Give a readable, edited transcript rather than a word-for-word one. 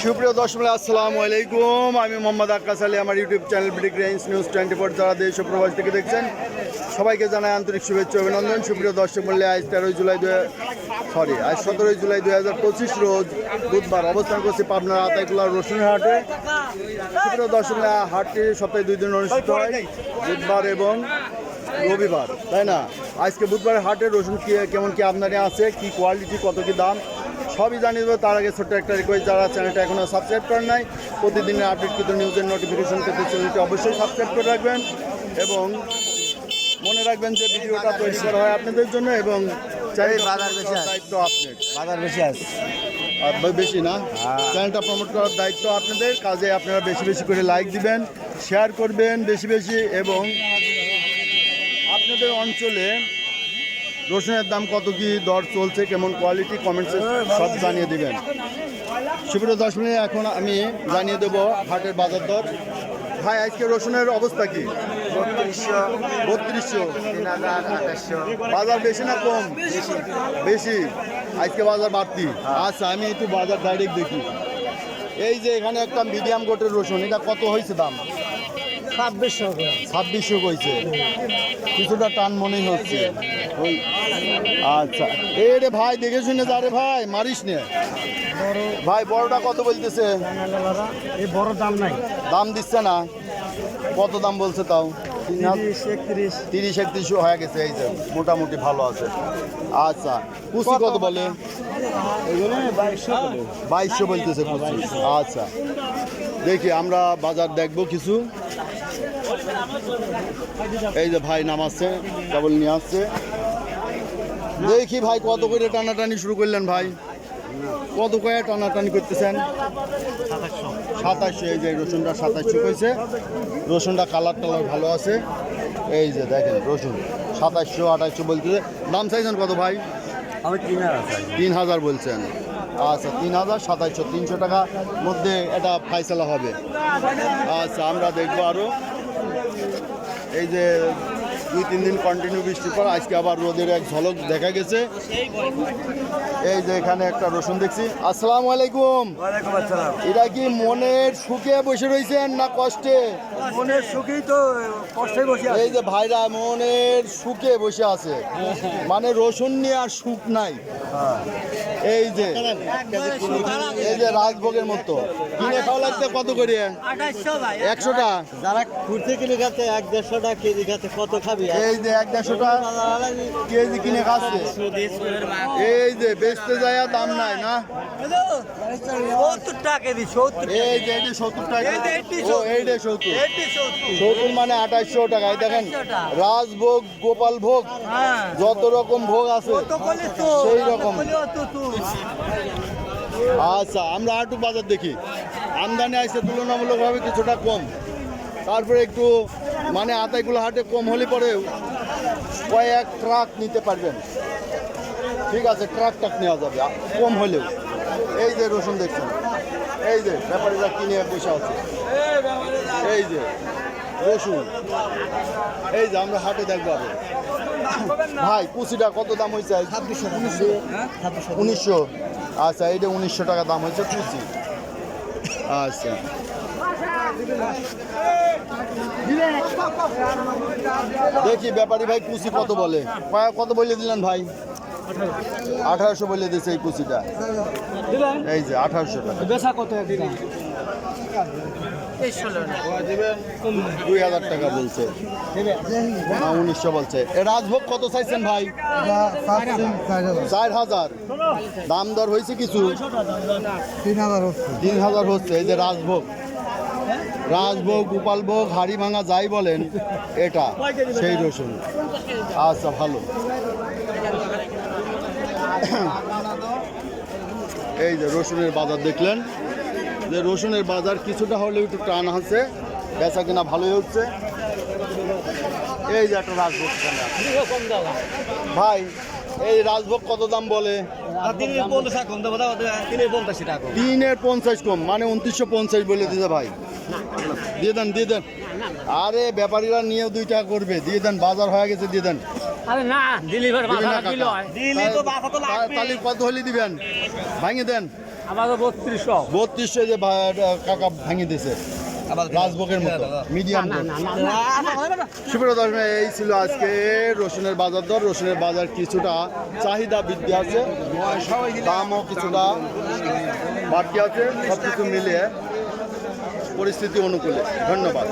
সুপ্রিয় দর্শক আসসালামু আলাইকুম, আমি মোহাম্মদ আক্কাস আলী। আমার YouTube channel brick range news 24 যারা দেশ ও প্রবাস থেকে দেখছেন সবাইকে জানাই আন্তরিক শুভেচ্ছা অভিনন্দন। সুপ্রিয় দর্শক মূল্যে আজ 17 জুলাই 2025 রোজ বুধবার অবস্থান করছি পাবনার আতাইকুলা রসুনের হাটে। সুপ্রিয় দর্শক হাটটি সপ্তাহে 2 দিন অনুষ্ঠিত হয়, বুধবার এবং রবিবার, তাই না? আজকে বুধবারের হাটে রসুন কেমন কি আমদানি আছে, কি কোয়ালিটি, কত কি দাম সবই জানিয়ে দেবো। তার আগে ছোট্ট একটা রিকোয়েস্ট, যারা চ্যানেলটা এখনও সাবস্ক্রাইব করেন নাই, প্রতিদিনের আপডেটকৃত নিউজের নোটিফিকেশন পেতে চ্যানেলটি অবশ্যই সাবস্ক্রাইব করে রাখবেন এবং মনে রাখবেন যে ভিডিওটা তৈরি করা হয় আপনাদের জন্য এবং দায়িত্ব আপনার। বাজার বেশি আছে আর বেশি না, চ্যানেলটা প্রমোট করার দায়িত্ব আপনাদের। কাজে আপনারা বেশি বেশি করে লাইক দিবেন, শেয়ার করবেন বেশি বেশি এবং আপনাদের অঞ্চলে রসুনের দাম কত কি দর চলছে, কেমন কোয়ালিটি, কমেন্টসে সব জানিয়ে দিবেন। সুপ্রিয় দর্শক, এখন আমি জানিয়ে দেবো হাটের বাজার দর। ভাই, আজকে রসুনের অবস্থা কি? 3200, 3000, 2800। বাজার বেশি না কম? বেশি। আজকে বাজার বাড়তি। আচ্ছা, আমি একটু বাজার ডাইরেক্ট দেখি। এই যে এখানে একটা মিডিয়াম গোটের রসুন, এটা কত হয়েছে দাম? 2600 হয়েছে, কিছুটা টান মনেই হচ্ছে। ওই আচ্ছা, এ রে ভাই, দেখে শুনে যা রে ভাই, মারিস নে ভাই। বড়টা কত বলতেছে? এই বড় দাম নাই, দাম দিচ্ছে না। কত দাম বলছে তাও? 30-31 হয়ে গেছে। এই যে মোটামুটি ভালো আছে। আচ্ছা, কুচি কত বলে? 2200 বলতেছে কুচি। আচ্ছা, দেখি আমরা বাজার দেখবো কিছু। এই যে ভাই নামাচ্ছে, কেবল নিয়ে আসছে। দেখি ভাই, কত করে টানাটানি শুরু করলেন ভাই? কত করে টানাটানি করতেছেন? 2700। এই যে রসুনটা 2700 হয়েছে। রসুনটা কালার টালার ভালো আছে। এই যে দেখেন রসুন 2700, 2800 বলতেছে। দাম চাইছেন কত ভাই? আমি 3000 বলছেন। আচ্ছা, 3000, 2700, 300 টাকার মধ্যে এটা ফাইসলা হবে। আচ্ছা, আমরা দেখবো আরও। এই যে 2-3 দিন কন্টিনিউ বৃষ্টির পর আজকে আবার রোদের এক ঝলক দেখা গেছে। এই যে এখানে একটা রসুন দেখছি। আসসালামু আলাইকুম। ওয়ালাইকুম আসসালাম। এটা কি মনের সুখে বসে রয়েছেন না কষ্টে? মনের সুখেই তো কষ্টে বসে এই যে ভাইরা মনের সুখে বসে আছে, মানে রসুন নিয়ে আর সুখ নাই। এই যে রাজভোগের মতো কিনে খাওয়া লাগছে কত করে? 100 টাকা। যারা ঘুরতে কিনে খাচ্ছে 100-150 টাকা কেজি খাচ্ছে, কত খাবি? এই যে 150 টাকা কেজি কিনে খাচ্ছে। এই যে বেচতে যায় দাম নাই না। 70 টাকা কেজি, 70। এই যে এটা 70 টাকা। ও এইটা 70 মানে 2800 টাকা। এই দেখেন রাজভোগ, গোপাল ভোগ, যত রকম ভোগ আছে সেই রকম। আচ্ছা, আমরা আটু বাজার দেখি। আমদানি আসছে তুলনামূলকভাবে কিছুটা কম, তারপরে একটু মানে আতাইগুলো হাটে কম হলে পরেও কয়েক ট্রাক নিতে পারবেন। ঠিক আছে, ট্রাক নেওয়া যাবে কম হলেও। এই যে রসুন দেখছেন, এই যে ব্যাপারীরা কিনে বসে আছে। এই যে রসুন, এই যে আমরা হাটে দেখবো। ভাই, কুচিটা কত দাম হয়েছে? 1900। আচ্ছা, এইটা 1900 টাকা দাম হয়েছে কুচি। আচ্ছা, দেখি ব্যাপারী ভাই কুচি কত বলে। কত বলে দিলেন ভাই? 1800 বলে দিয়েছে এই কুচিটা। এই যে 1800 টাকা। 2000 টাকা বলছে না, 1900 বলছে। রাজভোগ কত চাইছেন ভাই? 4000। দাম দর হয়েছে কিছু? 3000 হচ্ছে। এই যে রাজভোগ, গোপাল ভোগ, হাড়ি ভাঙা যাই বলেন, এটা সেই রসুন। আচ্ছা, ভালো। এই যে রসুনের বাজার দেখলেন, যে রসুনের বাজার কিছুটা হলেও একটু টান আছে, বেচা কিনা ভালোই হচ্ছে। এই যে একটা রাজভোগ ভাই, এই রাজভোগ কত দাম বলে? 350 কম মানে 2950 বলে দিতে ভাই। দিয়ে দেন। আরে ব্যাপারীরা নিয়েও 2 টাকা করবে, দিয়ে দেন। বাজার হয়ে গেছে, দিয়ে দেন। আরে না, দিলি ভাই মাথা দিল হয়। তাহলে কত হলে দিবেন? ভাঙে দেন। আমাদের 3200 3200 যে কাকা ভাঙিয়ে দিয়েছে রাজভোগের মতো মিডিয়াম। সুপ্রিয় দর্শক, এই ছিল আজকে রসুনের বাজার দর। রসুনের বাজার কিছুটা চাহিদা বৃদ্ধি আছে, দামও কিছুটা বাড়তি আছে, সব কিছু মিলিয়ে পরিস্থিতি অনুকূলে। ধন্যবাদ।